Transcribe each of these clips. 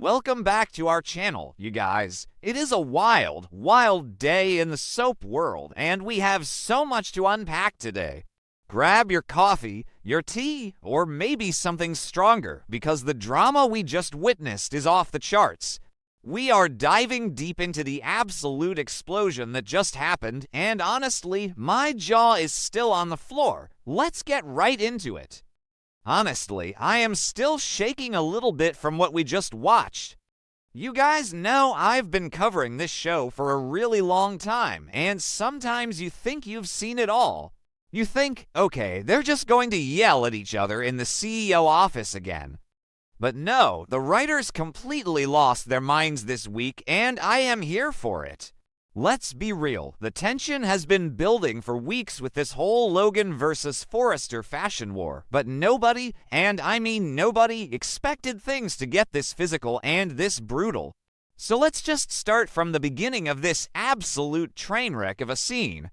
Welcome back to our channel, you guys. It is a wild, wild day in the soap world, and we have so much to unpack today. Grab your coffee, your tea, or maybe something stronger, because the drama we just witnessed is off the charts. We are diving deep into the absolute explosion that just happened, and honestly, my jaw is still on the floor. Let's get right into it. Honestly, I am still shaking a little bit from what we just watched. You guys know I've been covering this show for a really long time, and sometimes you think you've seen it all. You think, okay, they're just going to yell at each other in the CEO office again. But no, the writers completely lost their minds this week, and I am here for it. Let's be real, the tension has been building for weeks with this whole Logan versus Forrester fashion war, but nobody, and I mean nobody, expected things to get this physical and this brutal. So let's just start from the beginning of this absolute train wreck of a scene.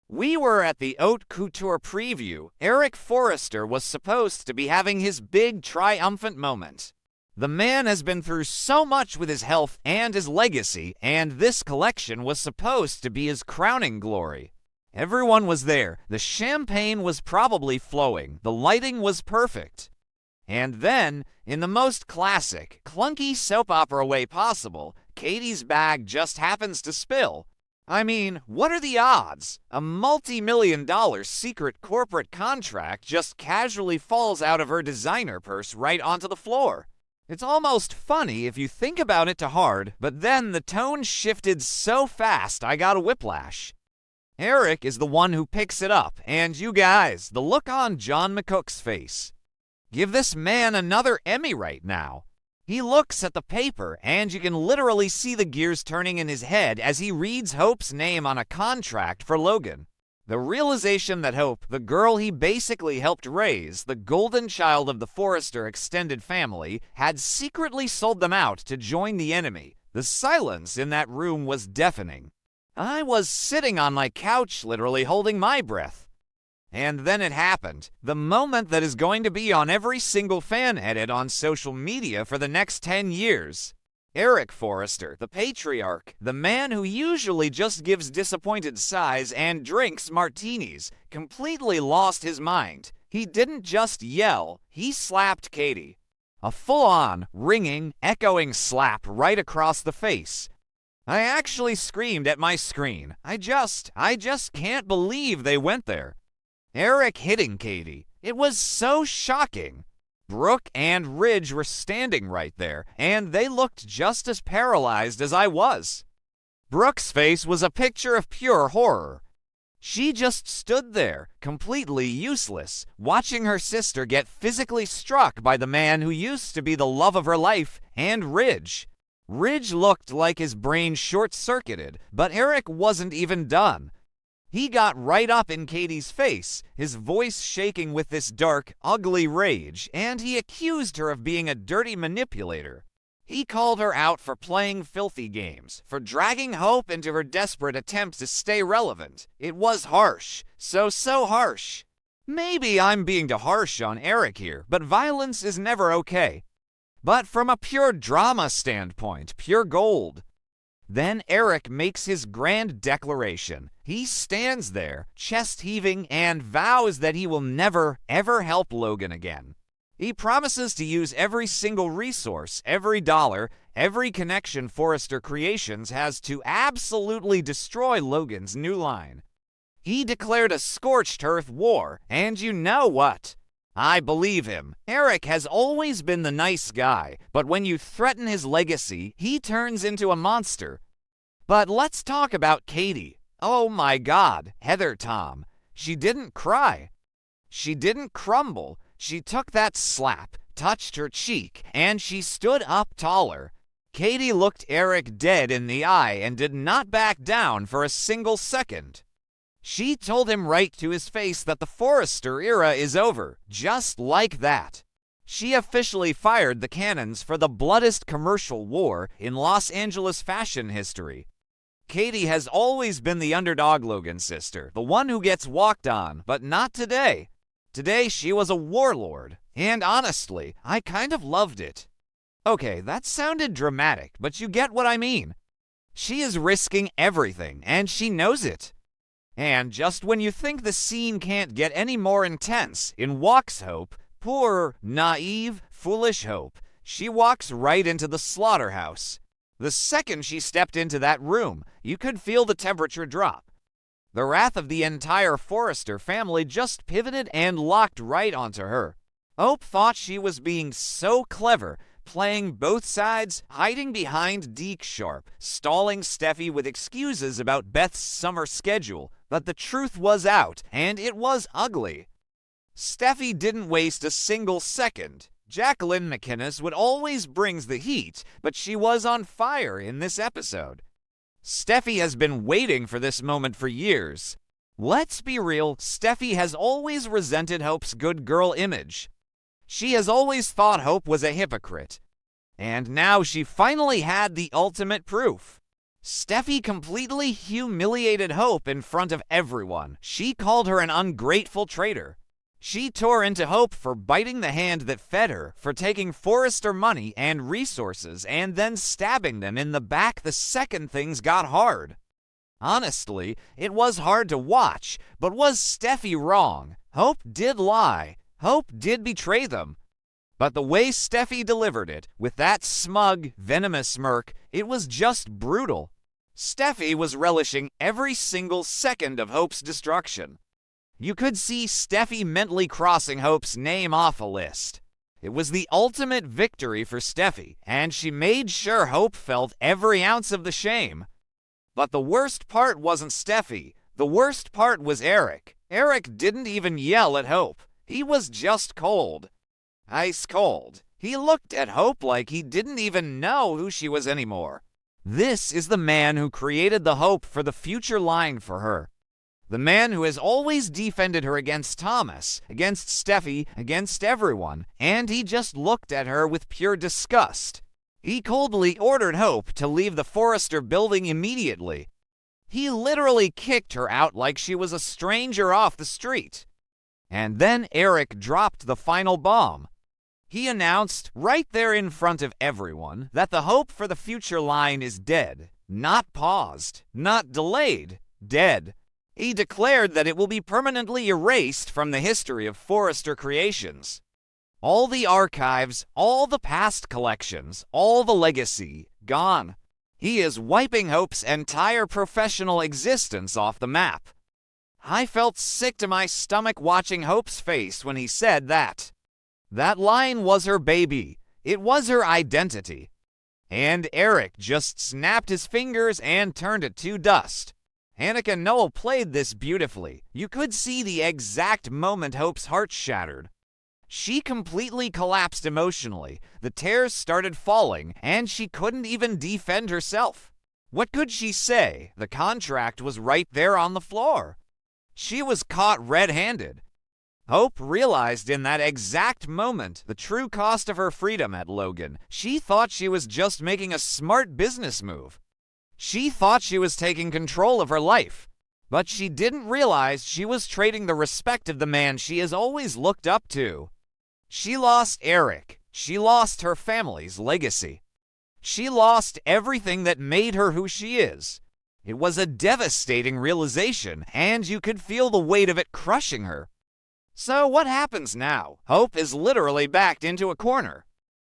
We were at the Haute Couture preview. Eric Forrester was supposed to be having his big triumphant moment. The man has been through so much with his health and his legacy, and this collection was supposed to be his crowning glory. Everyone was there. The champagne was probably flowing. The lighting was perfect. And then, in the most classic, clunky soap opera way possible, Katie's bag just happens to spill. I mean, what are the odds? A multi-million-dollar secret corporate contract just casually falls out of her designer purse right onto the floor. It's almost funny if you think about it to hard, but then the tone shifted so fast I got a whiplash. Eric is the one who picks it up, and you guys, the look on John McCook's face. Give this man another Emmy right now. He looks at the paper, and you can literally see the gears turning in his head as he reads Hope's name on a contract for Logan. The realization that Hope, the girl he basically helped raise, the golden child of the Forrester extended family, had secretly sold them out to join the enemy. The silence in that room was deafening. I was sitting on my couch, literally holding my breath. And then it happened. The moment that is going to be on every single fan edit on social media for the next 10 years. Eric Forrester, the patriarch, the man who usually just gives disappointed sighs and drinks martinis, completely lost his mind. He didn't just yell, he slapped Katie. A full-on, ringing, echoing slap right across the face. I actually screamed at my screen. I just can't believe they went there. Eric hitting Katie. It was so shocking. Brooke and Ridge were standing right there, and they looked just as paralyzed as I was. Brooke's face was a picture of pure horror. She just stood there, completely useless, watching her sister get physically struck by the man who used to be the love of her life, and Ridge. Ridge looked like his brain short-circuited, but Eric wasn't even done. He got right up in Katie's face, his voice shaking with this dark, ugly rage, and he accused her of being a dirty manipulator. He called her out for playing filthy games, for dragging Hope into her desperate attempt to stay relevant. It was harsh. So harsh. Maybe I'm being too harsh on Eric here, but violence is never okay. But from a pure drama standpoint, pure gold. Then Eric makes his grand declaration. He stands there, chest heaving, and vows that he will never, ever help Logan again. He promises to use every single resource, every dollar, every connection Forrester Creations has to absolutely destroy Logan's new line. He declared a scorched earth war, and you know what? I believe him. Eric has always been the nice guy, but when you threaten his legacy, he turns into a monster. But let's talk about Katie. Oh my God, Heather Tom. She didn't cry. She didn't crumble. She took that slap, touched her cheek, and she stood up taller. Katie looked Eric dead in the eye and did not back down for a single second. She told him right to his face that the Forrester era is over, just like that. She officially fired the cannons for the bloodiest commercial war in Los Angeles fashion history. Katie has always been the underdog Logan sister, the one who gets walked on, but not today. Today she was a warlord, and honestly, I kind of loved it. Okay, that sounded dramatic, but you get what I mean. She is risking everything, and she knows it. And just when you think the scene can't get any more intense, in walks Hope, poor, naive, foolish Hope. She walks right into the slaughterhouse. The second she stepped into that room, you could feel the temperature drop. The wrath of the entire Forrester family just pivoted and locked right onto her. Hope thought she was being so clever, playing both sides, hiding behind Deke Sharp, stalling Steffy with excuses about Beth's summer schedule, but the truth was out, and it was ugly. Steffy didn't waste a single second. Jacqueline McInnes would always brings the heat, but she was on fire in this episode. Steffy has been waiting for this moment for years. Let's be real, Steffy has always resented Hope's good girl image. She has always thought Hope was a hypocrite. And now she finally had the ultimate proof. Steffy completely humiliated Hope in front of everyone. She called her an ungrateful traitor. She tore into Hope for biting the hand that fed her, for taking Forrester money and resources and then stabbing them in the back the second things got hard. Honestly, it was hard to watch, but was Steffy wrong? Hope did lie. Hope did betray them. But the way Steffy delivered it, with that smug, venomous smirk, it was just brutal. Steffy was relishing every single second of Hope's destruction. You could see Steffy mentally crossing Hope's name off a list. It was the ultimate victory for Steffy, and she made sure Hope felt every ounce of the shame. But the worst part wasn't Steffy. The worst part was Eric. Eric didn't even yell at Hope. He was just cold. Ice cold. He looked at Hope like he didn't even know who she was anymore. This is the man who created the hope for the future line for her. The man who has always defended her against Thomas, against Steffy, against everyone, and he just looked at her with pure disgust. He coldly ordered Hope to leave the Forrester building immediately. He literally kicked her out like she was a stranger off the street. And then Eric dropped the final bomb. He announced, right there in front of everyone, that the hope for the future line is dead. Not paused, not delayed, dead. He declared that it will be permanently erased from the history of Forrester Creations. All the archives, all the past collections, all the legacy, gone. He is wiping Hope's entire professional existence off the map. I felt sick to my stomach watching Hope's face when he said that. That line was her baby. It was her identity. And Eric just snapped his fingers and turned it to dust. Annika Noel played this beautifully. You could see the exact moment Hope's heart shattered. She completely collapsed emotionally. The tears started falling, and she couldn't even defend herself. What could she say? The contract was right there on the floor. She was caught red-handed. Hope realized in that exact moment the true cost of her freedom at Logan. She thought she was just making a smart business move. She thought she was taking control of her life, but she didn't realize she was trading the respect of the man she has always looked up to. She lost Eric. She lost her family's legacy. She lost everything that made her who she is. It was a devastating realization, and you could feel the weight of it crushing her. So what happens now? Hope is literally backed into a corner.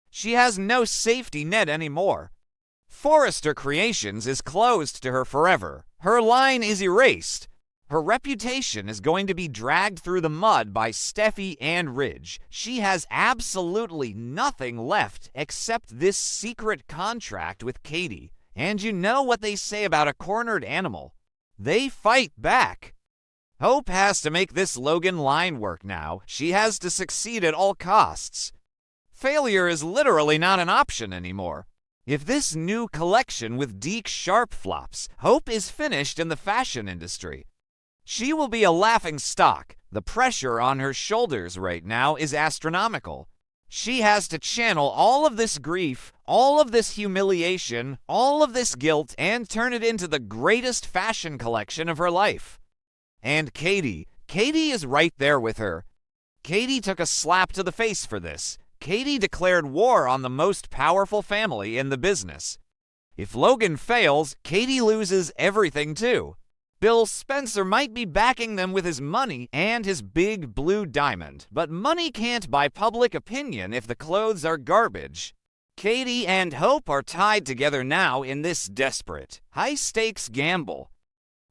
She has no safety net anymore. Forrester Creations is closed to her forever. Her line is erased. Her reputation is going to be dragged through the mud by Steffy and Ridge. She has absolutely nothing left except this secret contract with Katie. And you know what they say about a cornered animal. They fight back. Hope has to make this Logan line work now. She has to succeed at all costs. Failure is literally not an option anymore. If this new collection with Deke Sharp flops, Hope is finished in the fashion industry. She will be a laughing stock. The pressure on her shoulders right now is astronomical. She has to channel all of this grief, all of this humiliation, all of this guilt, and turn it into the greatest fashion collection of her life. And Katie is right there with her. Katie took a slap to the face for this. Katie declared war on the most powerful family in the business. If Logan fails, Katie loses everything too. Bill Spencer might be backing them with his money and his big blue diamond, but money can't buy public opinion if the clothes are garbage. Katie and Hope are tied together now in this desperate, high-stakes gamble.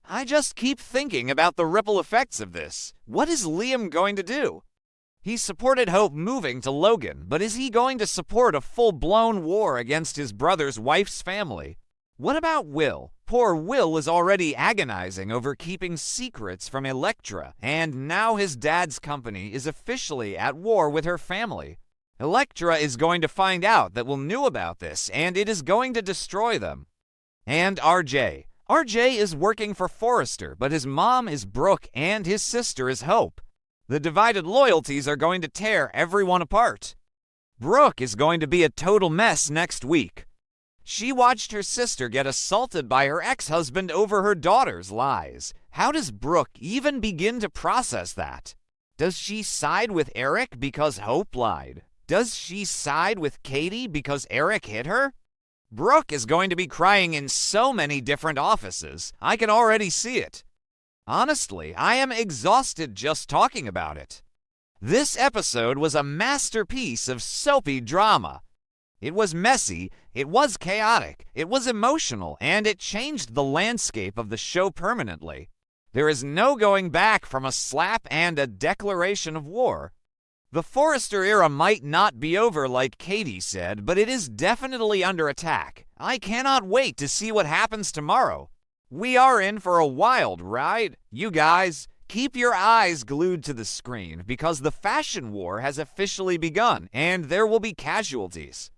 I just keep thinking about the ripple effects of this. What is Liam going to do? He supported Hope moving to Logan, but is he going to support a full-blown war against his brother's wife's family? What about Will? Poor Will is already agonizing over keeping secrets from Elektra, and now his dad's company is officially at war with her family. Elektra is going to find out that Will knew about this, and it is going to destroy them. And RJ. RJ is working for Forrester, but his mom is Brooke and his sister is Hope. The divided loyalties are going to tear everyone apart. Brooke is going to be a total mess next week. She watched her sister get assaulted by her ex-husband over her daughter's lies. How does Brooke even begin to process that? Does she side with Eric because Hope lied? Does she side with Katie because Eric hit her? Brooke is going to be crying in so many different offices. I can already see it. Honestly, I am exhausted just talking about it. This episode was a masterpiece of soapy drama. It was messy, it was chaotic, it was emotional, and it changed the landscape of the show permanently. There is no going back from a slap and a declaration of war. The Forrester era might not be over like Katie said, but it is definitely under attack. I cannot wait to see what happens tomorrow. We are in for a wild ride. You guys, keep your eyes glued to the screen because the fashion war has officially begun and there will be casualties.